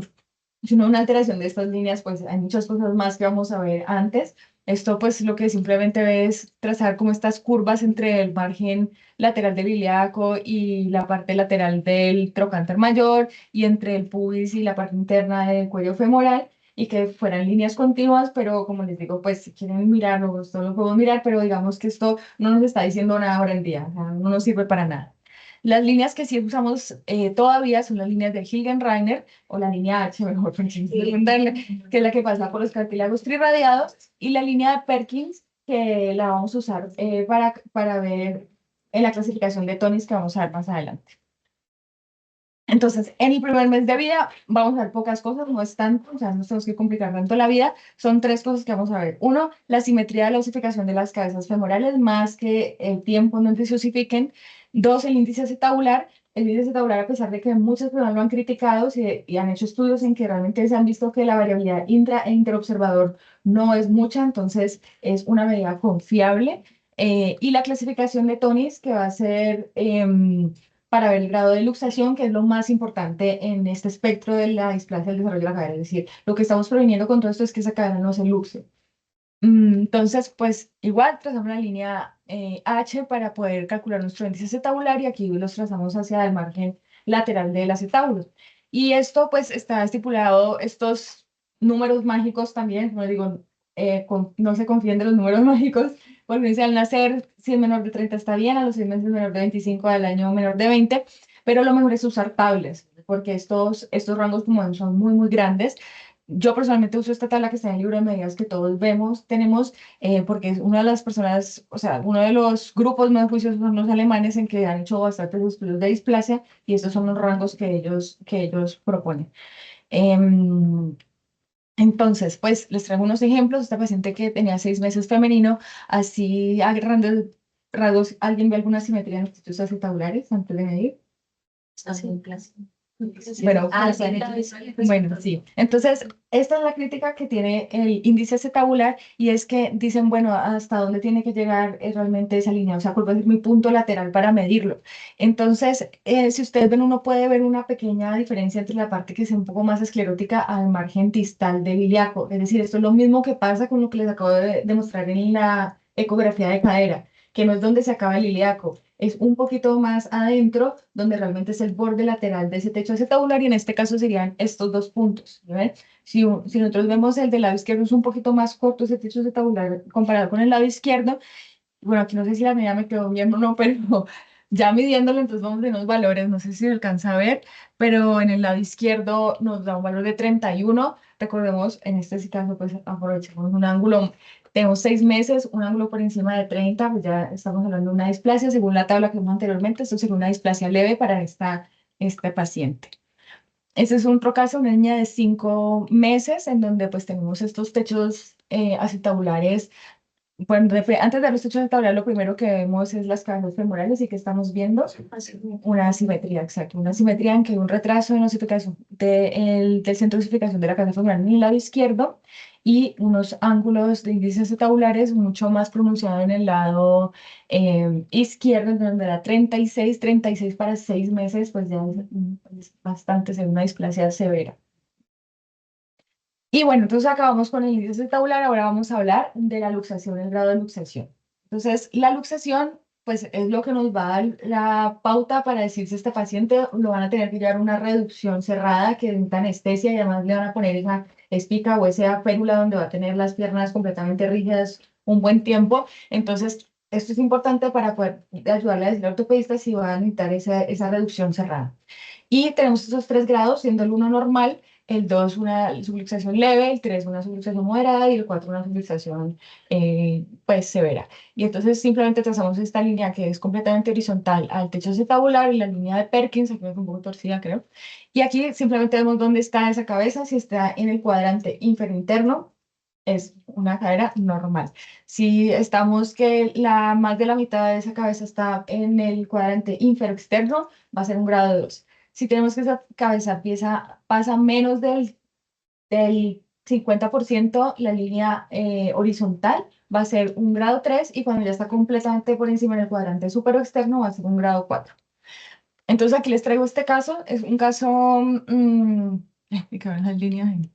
si una alteración de estas líneas, pues hay muchas cosas más que vamos a ver antes. Esto, pues, lo que simplemente ve es trazar como estas curvas entre el margen lateral del ilíaco y la parte lateral del trocánter mayor, y entre el pubis y la parte interna del cuello femoral, y que fueran líneas continuas, pero como les digo, pues si quieren mirarlo, esto lo puedo mirar, pero digamos que esto no nos está diciendo nada ahora en día, o sea, no nos sirve para nada. Las líneas que sí usamos todavía son las líneas de Hilgenreiner, o la línea H, mejor para entenderle, que es la que pasa por los cartílagos trirradiados, y la línea de Perkins, que la vamos a usar para ver en la clasificación de tonis que vamos a ver más adelante. Entonces, en el primer mes de vida vamos a ver pocas cosas, no es tanto, o sea, no nos tenemos que complicar tanto la vida. Son tres cosas que vamos a ver. Uno, la simetría de la osificación de las cabezas femorales, más que el tiempo en el que se osifiquen. Dos, el índice acetabular. El índice acetabular, a pesar de que muchas personas lo han criticado y han hecho estudios en que realmente se han visto que la variabilidad intra e interobservador no es mucha, entonces es una medida confiable. Y la clasificación de tonis, que va a ser para ver el grado de luxación, que es lo más importante en este espectro de la displasia del desarrollo de la cadera. Es decir, lo que estamos previniendo con todo esto es que esa cadera no se luxe. Entonces, pues igual trazamos una línea H para poder calcular nuestro índice acetabular, y aquí los trazamos hacia el margen lateral del acetábulo. Y esto pues está estipulado, estos números mágicos también, no digo, no se confíen de los números mágicos, porque al nacer, si es menor de 30 está bien, a los 6 meses menor de 25, al año menor de 20, pero lo mejor es usar tablets, porque estos rangos como son muy, muy grandes. Yo personalmente uso esta tabla que está en el libro de medidas que todos tenemos, porque es una de las personas, o sea, uno de los grupos más juiciosos son los alemanes, en que han hecho bastantes estudios de displasia, y estos son los rangos que ellos proponen. Em, entonces, pues les traigo unos ejemplos. Esta paciente que tenía 6 meses femenino, así a grandes rasgos, ¿alguien ve alguna simetría en los techos acetabulares antes de medir? Así. Pero, Sí. bueno, sí. Entonces, esta es la crítica que tiene el índice acetabular, y es que dicen, bueno, ¿hasta dónde tiene que llegar realmente esa línea? O sea, ¿cuál va a ser mi punto lateral para medirlo? Entonces, si ustedes ven, uno puede ver una pequeña diferencia entre la parte que es un poco más esclerótica al margen distal del ilíaco. Es decir, esto es lo mismo que pasa con lo que les acabo de demostrar en la ecografía de cadera, que no es donde se acaba el ilíaco, es un poquito más adentro, donde realmente es el borde lateral de ese techo acetabular, y en este caso serían estos dos puntos. ¿Ven? Si nosotros vemos el del lado izquierdo, es un poquito más corto ese techo acetabular comparado con el lado izquierdo. Bueno, aquí no sé si la medida me quedó bien o no, pero ya midiéndolo, entonces vamos de unos valores, no sé si se alcanza a ver, pero en el lado izquierdo nos da un valor de 31. Recordemos, en este caso, pues aprovechemos un ángulo, tenemos 6 meses, un ángulo por encima de 30, pues ya estamos hablando de una displasia, según la tabla que vimos anteriormente. Esto sería una displasia leve para este paciente. Este es otro caso, una niña de 5 meses, en donde pues tenemos estos techos acetabulares. Bueno, antes de los techos acetabular, lo primero que vemos es las cabezas femorales, y que estamos viendo una asimetría, exacto, una asimetría en que hay un retraso en la osificación del centro de osificación de la cabeza femoral en el lado izquierdo, y unos ángulos de índices acetabular mucho más pronunciados en el lado izquierdo, en donde era 36 para 6 meses, pues ya es bastante, es una displasia severa. Y bueno, entonces acabamos con el índice tabular. Ahora vamos a hablar de la luxación, el grado de luxación. Entonces, la luxación pues es lo que nos va a dar la pauta para decir si este paciente lo van a tener que llevar a una reducción cerrada que necesita anestesia y además le van a poner esa espica o esa férula donde va a tener las piernas completamente rígidas un buen tiempo. Entonces, esto es importante para poder ayudarle a decirle al ortopedista si va a necesitar esa reducción cerrada. Y tenemos esos 3 grados, siendo el 1 normal, el 2 una subluxación leve, el 3 una subluxación moderada y el 4 una subluxación pues severa. Y entonces simplemente trazamos esta línea que es completamente horizontal al techo acetabular y la línea de Perkins, aquí me fue un poco torcida creo. Y aquí simplemente vemos dónde está esa cabeza, si está en el cuadrante infero-interno, es una cadera normal. Si estamos que más de la mitad de esa cabeza está en el cuadrante infero-externo, va a ser un grado 2. Si tenemos que esa cabeza pasa menos del 50%, la línea horizontal va a ser un grado 3 y cuando ya está completamente por encima en el cuadrante externo va a ser un grado 4. Entonces aquí les traigo este caso, es un caso, me quedaron las líneas ahí.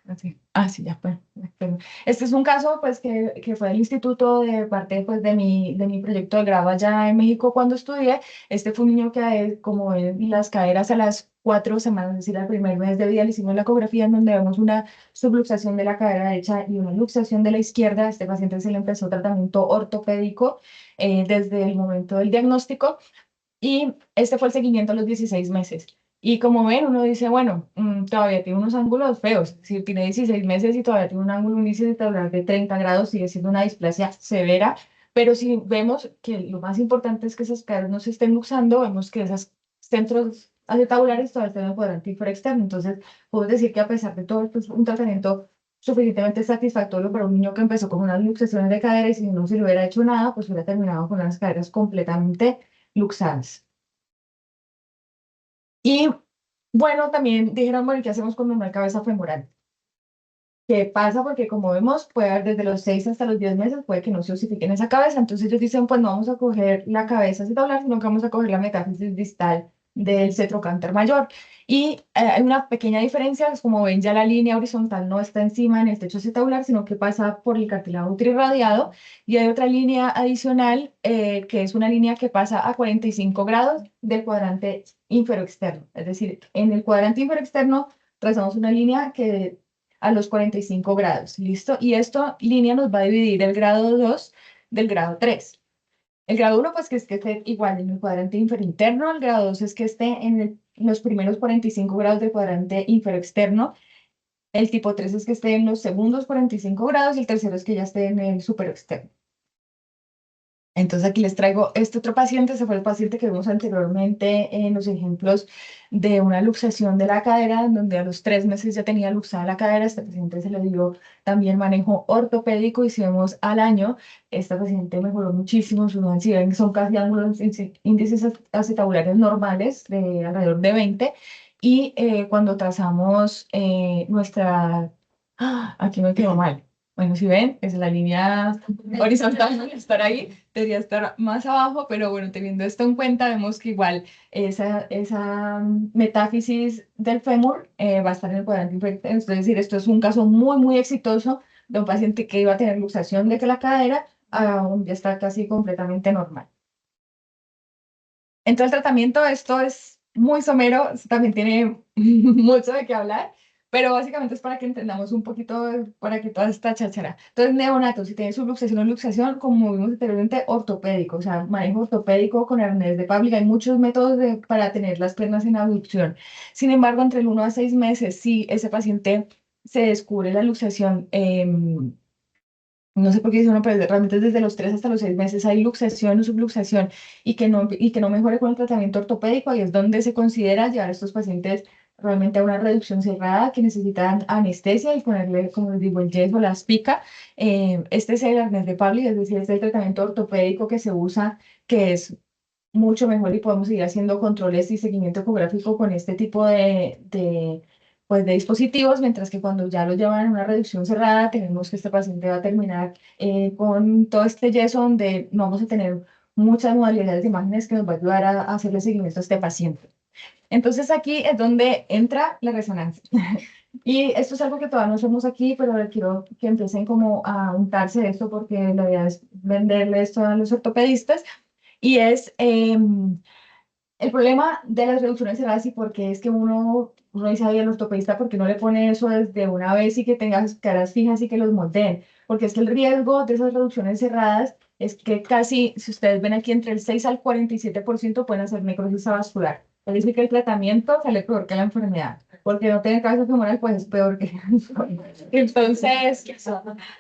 Así. Ah, sí, ya fue. Espera. Este es un caso, pues, que fue del instituto de parte, pues, de mi proyecto de grado allá en México cuando estudié. Este fue un niño que, como en las caderas a las 4 semanas, es decir, al primer mes de vida, le hicimos la ecografía en donde vemos una subluxación de la cadera derecha y una luxación de la izquierda. A este paciente se le empezó tratamiento ortopédico desde el momento del diagnóstico. Y este fue el seguimiento a los 16 meses. Y como ven, uno dice, bueno, todavía tiene unos ángulos feos. Si tiene 16 meses y todavía tiene un ángulo índice de 30 grados, sigue siendo una displasia severa. Pero si vemos que lo más importante es que esas caderas no se estén luxando, vemos que esos centros acetabulares todavía están en el cuadrante externo. Entonces, puedo decir que a pesar de todo, esto es un tratamiento suficientemente satisfactorio para un niño que empezó con unas luxaciones de cadera y si no se le hubiera hecho nada, pues hubiera terminado con las caderas completamente luxadas. Y bueno, también dijeron, bueno, ¿qué hacemos con una cabeza femoral? ¿Qué pasa? Porque como vemos, puede haber desde los 6 hasta los 10 meses, puede que no se osifiquen esa cabeza. Entonces ellos dicen, pues no vamos a coger la cabeza acetablar, sino que vamos a coger la metáfisis distal del cetrocánter mayor. Y hay una pequeña diferencia, es como ven, ya la línea horizontal no está encima en el techo acetabular, sino que pasa por el cartílago trirradiado. Y hay otra línea adicional, que es una línea que pasa a 45 grados del cuadrante inferoexterno. Es decir, en el cuadrante inferoexterno trazamos una línea que a los 45 grados, ¿listo? Y esta línea nos va a dividir el grado 2 del grado 3. El grado 1, pues que es que esté igual en el cuadrante infero-interno, el grado 2 es que esté en los primeros 45 grados del cuadrante infero-externo, el tipo 3 es que esté en los segundos 45 grados y el tercero es que ya esté en el supero-externo. Entonces aquí les traigo este otro paciente, ese fue el paciente que vimos anteriormente en los ejemplos de una luxación de la cadera, donde a los 3 meses ya tenía luxada la cadera. Este paciente se le dio también manejo ortopédico y si vemos al año, esta paciente mejoró muchísimo, sus ansiedades son casi ángulos, índices acetabulares normales de alrededor de 20 y cuando trazamos nuestra... ¡Ah! Aquí me quedó mal. Bueno, si ven, es la línea horizontal, debería estar ahí, debería estar más abajo, pero bueno, teniendo esto en cuenta, vemos que igual esa metáfisis del fémur va a estar en el cuadrante inferior. Es decir, esto es un caso muy, muy exitoso de un paciente que iba a tener luxación de la cadera, aún ya está casi completamente normal. Entonces, el tratamiento, esto es muy somero, esto también tiene mucho de qué hablar, pero básicamente es para que entendamos un poquito, para que toda esta cháchara. Entonces, neonato, si tiene subluxación o luxación, como vimos anteriormente, ortopédico, o sea, manejo ortopédico con arnés de Pavlik. Hay muchos métodos para tener las piernas en abducción. Sin embargo, entre el 1 a 6 meses, si ese paciente se descubre la luxación, no sé por qué dice uno, pero realmente desde los 3 hasta los 6 meses hay luxación o subluxación y que no mejore con el tratamiento ortopédico, y es donde se considera llevar a estos pacientes realmente a una reducción cerrada que necesitan anestesia y ponerle, como les digo, el yeso, la espica. Este es el arnés de Pavlik, es decir, este es el tratamiento ortopédico que se usa, que es mucho mejor y podemos seguir haciendo controles y seguimiento ecográfico con este tipo pues, de dispositivos, mientras que cuando ya lo llevan a una reducción cerrada, tenemos que este paciente va a terminar con todo este yeso donde no vamos a tener muchas modalidades de imágenes que nos va a ayudar a hacerle seguimiento a este paciente. Entonces aquí es donde entra la resonancia. Y esto es algo que todavía no hacemos aquí, pero quiero que empiecen como a untarse de esto porque la idea es venderle esto a los ortopedistas. Y es el problema de las reducciones cerradas y por qué es que uno dice, ay, el ortopedista, ¿por qué no le pone eso desde una vez y que tengas caras fijas y que los moldeen? Porque es que el riesgo de esas reducciones cerradas es que casi, si ustedes ven aquí, entre el 6 al 47% pueden hacer necrosis avascular. Es decir, que el tratamiento sale peor que la enfermedad, porque no tener cabeza femoral pues es peor que... Entonces,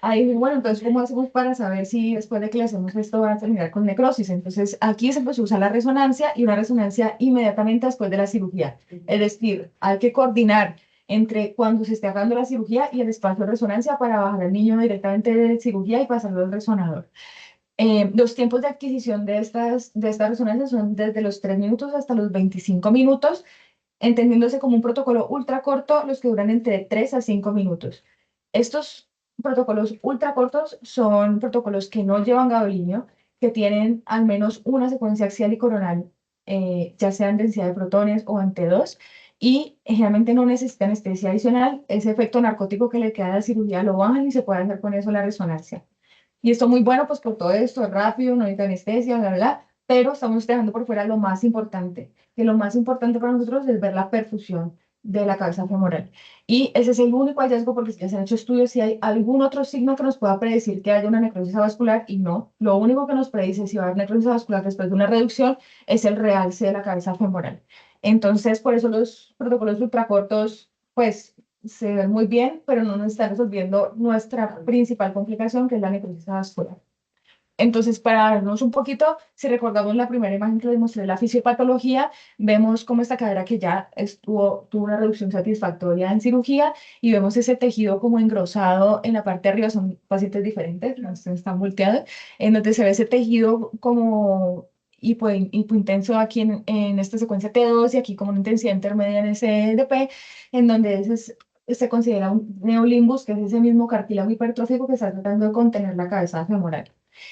ahí, bueno, entonces, ¿cómo hacemos para saber si después de que le hacemos esto va a terminar con necrosis? Entonces, aquí se pues, usa la resonancia y una resonancia inmediatamente después de la cirugía. Es decir, hay que coordinar entre cuando se esté haciendo la cirugía y el espacio de resonancia para bajar al niño directamente de cirugía y pasarlo al resonador. Los tiempos de adquisición de estas resonancias son desde los 3 minutos hasta los 25 minutos, entendiéndose como un protocolo ultra corto, los que duran entre 3 a 5 minutos. Estos protocolos ultra cortos son protocolos que no llevan gadolinio, que tienen al menos una secuencia axial y coronal, ya sea en densidad de protones o ante 2, y generalmente no necesita anestesia adicional. Ese efecto narcótico que le queda a la cirugía lo bajan y se puede hacer con eso la resonancia. Y esto muy bueno, pues por todo esto es rápido, no necesita anestesia, bla, bla, bla, pero estamos dejando por fuera lo más importante, que lo más importante para nosotros es ver la perfusión de la cabeza femoral. Y ese es el único hallazgo porque ya se han hecho estudios si hay algún otro signo que nos pueda predecir que haya una necrosis vascular y no. Lo único que nos predice si va a haber necrosis vascular después de una reducción es el realce de la cabeza femoral. Entonces, por eso los protocolos ultracortos, pues se ven muy bien, pero no nos están resolviendo nuestra principal complicación, que es la necrosis vascular. Entonces, para vernos un poquito, si recordamos la primera imagen que les mostré, la fisiopatología, vemos cómo esta cadera que ya tuvo una reducción satisfactoria en cirugía y vemos ese tejido como engrosado en la parte de arriba, son pacientes diferentes, no están volteados, en donde se ve ese tejido como hipointenso aquí en esta secuencia T2 y aquí como una intensidad intermedia en ese DP, en donde se considera un neolimbus, que es ese mismo cartílago hipertrófico que está tratando de contener la cabeza femoral.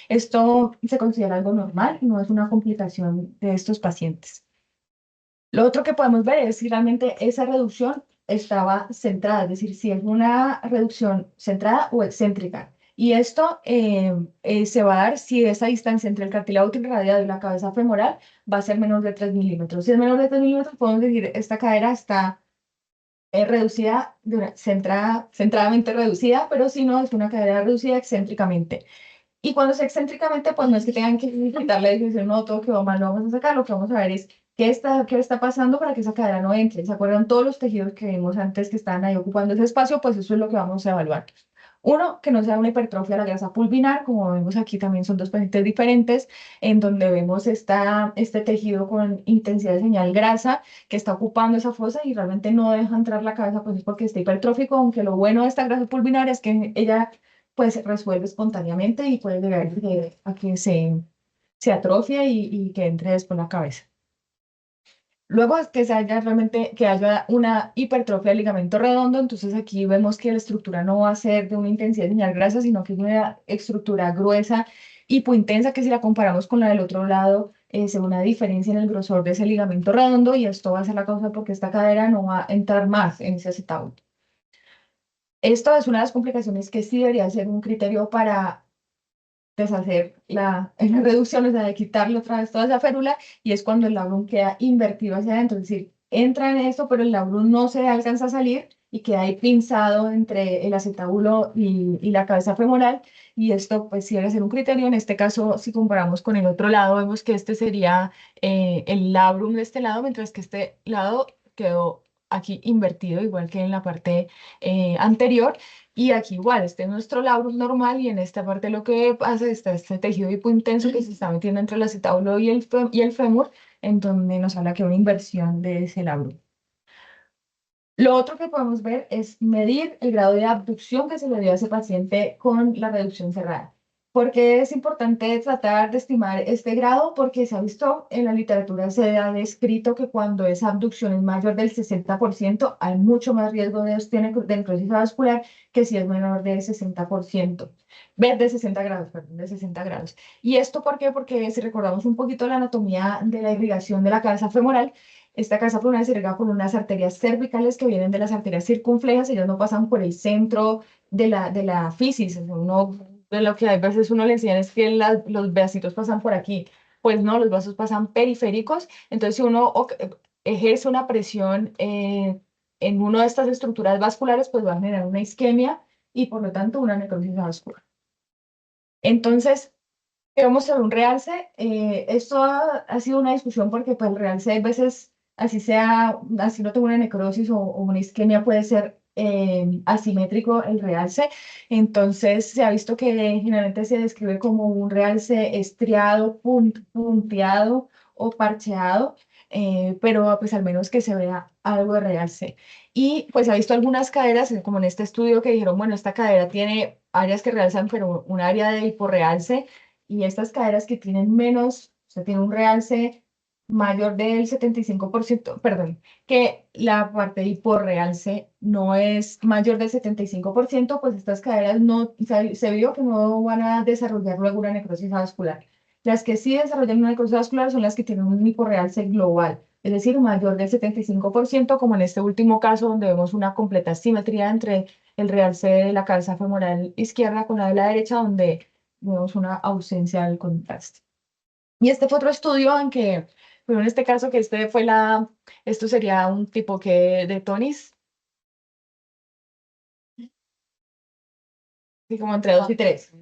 Esto se considera algo normal y no es una complicación de estos pacientes. Lo otro que podemos ver es si realmente esa reducción estaba centrada, es decir, si es una reducción centrada o excéntrica. Y esto se va a dar si esa distancia entre el cartílago radiado y la cabeza femoral va a ser menor de 3 milímetros. Si es menor de 3 milímetros, podemos decir esta cadera está reducida, centradamente reducida, pero si no, es una cadera reducida excéntricamente. Y cuando es excéntricamente, pues no es que tengan que quitarle y decir, no, todo quedó mal, lo vamos a sacar. Lo que vamos a ver es qué está pasando para que esa cadera no entre. ¿Se acuerdan todos los tejidos que vimos antes que estaban ahí ocupando ese espacio? Pues eso es lo que vamos a evaluar. Uno, que no sea una hipertrofia de la grasa pulvinar, como vemos aquí también son dos pacientes diferentes, en donde vemos este tejido con intensidad de señal grasa que está ocupando esa fosa y realmente no deja entrar la cabeza, pues es porque está hipertrófico, aunque lo bueno de esta grasa pulvinar es que ella pues resuelve espontáneamente y puede llegar a que se atrofie y que entre después la cabeza. Luego es que que haya una hipertrofia del ligamento redondo, entonces aquí vemos que la estructura no va a ser de una intensidad de señal grasa, sino que es una estructura gruesa, hipointensa, que si la comparamos con la del otro lado, se ve una diferencia en el grosor de ese ligamento redondo y esto va a ser la causa porque esta cadera no va a entrar más en ese acetabulum. Esto es una de las complicaciones que sí debería ser un criterio para deshacer la reducción, o sea, de quitarle otra vez toda esa férula, y es cuando el labrum queda invertido hacia adentro, es decir, entra en esto, pero el labrum no se alcanza a salir y queda ahí pinzado entre el acetábulo y la cabeza femoral, y esto pues sí debe ser un criterio. En este caso, si comparamos con el otro lado, vemos que este sería el labrum de este lado, mientras que este lado quedó aquí invertido, igual que en la parte anterior. Y aquí igual, este es nuestro labrum normal y en esta parte lo que pasa está este tejido hipointenso que se está metiendo entre el acetábulo y el fémur, en donde nos habla que hay una inversión de ese labrum. Lo otro que podemos ver es medir el grado de abducción que se le dio a ese paciente con la reducción cerrada. ¿Por qué es importante tratar de estimar este grado? Porque se ha visto en la literatura, se ha descrito que cuando esa abducción es mayor del 60%, hay mucho más riesgo de necrosis vascular que si es menor del 60%. De 60 grados, perdón, de 60 grados. ¿Y esto por qué? Porque si recordamos un poquito la anatomía de la irrigación de la cabeza femoral, Esta cabeza pulmonar se irriga por unas arterias cervicales que vienen de las arterias circunflejas, ellas no pasan por el centro de la fisis. Uno, de lo que hay veces uno le enseña es que los vasitos pasan por aquí. Pues no, los vasos pasan periféricos. Entonces, si uno ejerce una presión en una de estas estructuras vasculares, pues va a generar una isquemia y por lo tanto una necrosis vascular. Entonces, vamos sobre un realce. Esto ha sido una discusión porque pues, el realce a veces, así sea, así no tengo una necrosis o una isquemia, puede ser asimétrico el realce. Entonces, se ha visto que generalmente se describe como un realce estriado, punteado o parcheado, pero pues al menos que se vea algo de realce. Y pues se ha visto algunas caderas, como en este estudio, que dijeron, bueno, esta cadera tiene áreas que realzan, pero un área de hiporrealce, y estas caderas que tienen menos, o sea, tienen un realce mayor del 75%, perdón, que la parte de hiporrealce no es mayor del 75%, pues estas caderas no, se vio que no van a desarrollar luego una necrosis vascular. Las que sí desarrollan una necrosis vascular son las que tienen un hiporrealce global, es decir, mayor del 75%, como en este último caso, donde vemos una completa simetría entre el realce de la cabeza femoral izquierda con la de la derecha, donde vemos una ausencia del contraste. Y este fue otro estudio en que, pero en este caso que esto sería un tipo que de Tonis, y como entre 2 y 3.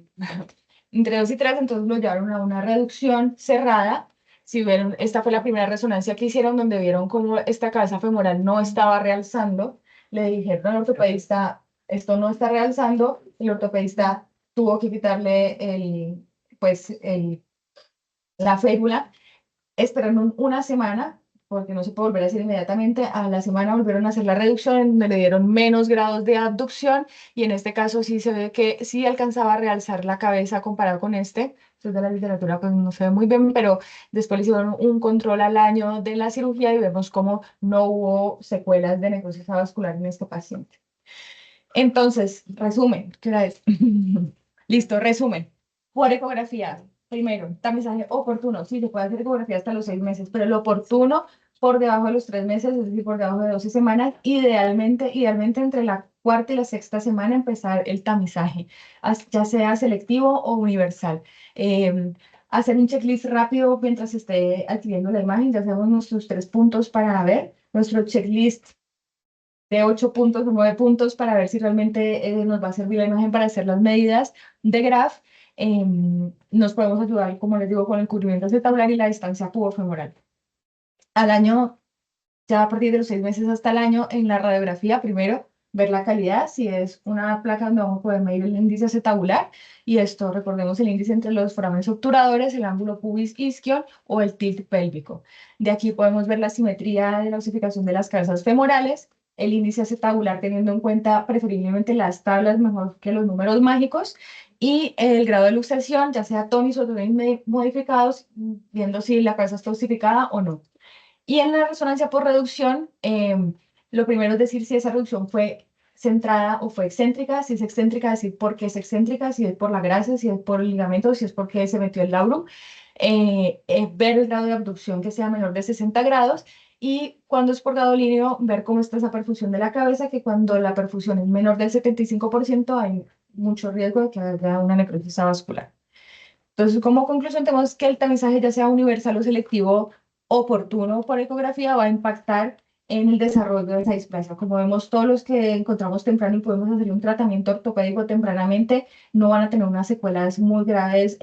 Entre 2 y 3, entonces lo llevaron a una reducción cerrada. Si vieron, esta fue la primera resonancia que hicieron, donde vieron cómo esta cabeza femoral no estaba realzando. Le dijeron al ortopedista, esto no está realzando. El ortopedista tuvo que quitarle la férula. Esperaron una semana, porque no se puede volver a hacer inmediatamente. A la semana volvieron a hacer la reducción, en donde le dieron menos grados de abducción, y en este caso sí se ve que sí alcanzaba a realzar la cabeza comparado con este. Esto es de la literatura, pues no se ve muy bien, pero después le hicieron un control al año de la cirugía y vemos cómo no hubo secuelas de necrosis vascular en este paciente. Entonces, resumen, ¿qué hora es? Listo, resumen. Por ecografía, primero, tamizaje oportuno. Sí, se puede hacer ecografía hasta los 6 meses, pero lo oportuno por debajo de los 3 meses, es decir, por debajo de 12 semanas, idealmente entre la cuarta y la sexta semana empezar el tamizaje, ya sea selectivo o universal. Hacer un checklist rápido mientras esté adquiriendo la imagen, ya sabemos nuestros 3 puntos para ver, nuestro checklist de 8 puntos o 9 puntos para ver si realmente nos va a servir la imagen para hacer las medidas de graph. Nos podemos ayudar, como les digo, con el cubrimiento acetabular y la distancia pubofemoral. Al año, ya a partir de los 6 meses hasta el año, en la radiografía, primero, ver la calidad, si es una placa donde vamos a poder medir el índice acetabular, y esto, recordemos el índice entre los forámenes obturadores, el ángulo pubis isquion o el tilt pélvico. De aquí podemos ver la simetría de la osificación de las cabezas femorales, el índice acetabular teniendo en cuenta preferiblemente las tablas mejor que los números mágicos, y el grado de luxación, ya sea tonis o tonis modificados, viendo si la cabeza está osificada o no. Y en la resonancia por reducción, lo primero es decir si esa reducción fue centrada o fue excéntrica. Si es excéntrica, decir por qué es excéntrica, si es por la grasa, si es por el ligamento, si es porque se metió el labrum. Ver el grado de abducción que sea menor de 60 grados. Y cuando es por grado lineal, ver cómo está esa perfusión de la cabeza, que cuando la perfusión es menor del 75% hay mucho riesgo de que haya una necrosis vascular. Entonces, como conclusión, tenemos que el tamizaje, ya sea universal o selectivo, oportuno por ecografía, va a impactar en el desarrollo de esa displasia. Como vemos, todos los que encontramos temprano y podemos hacer un tratamiento ortopédico tempranamente, no van a tener unas secuelas muy graves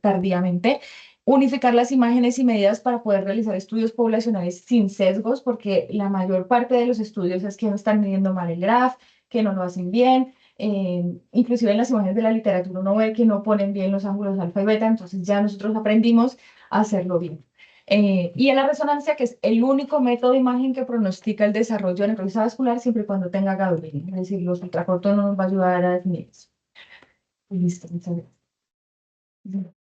tardíamente. Unificar las imágenes y medidas para poder realizar estudios poblacionales sin sesgos, porque la mayor parte de los estudios es que no están midiendo mal el graph, que no lo hacen bien. Inclusive en las imágenes de la literatura uno ve que no ponen bien los ángulos alfa y beta, entonces ya nosotros aprendimos a hacerlo bien. Y en la resonancia, que es el único método de imagen que pronostica el desarrollo de necrosis vascular siempre y cuando tenga gadolinio, es decir, los ultracortos no nos va a ayudar a definir eso. Listo, muchas gracias.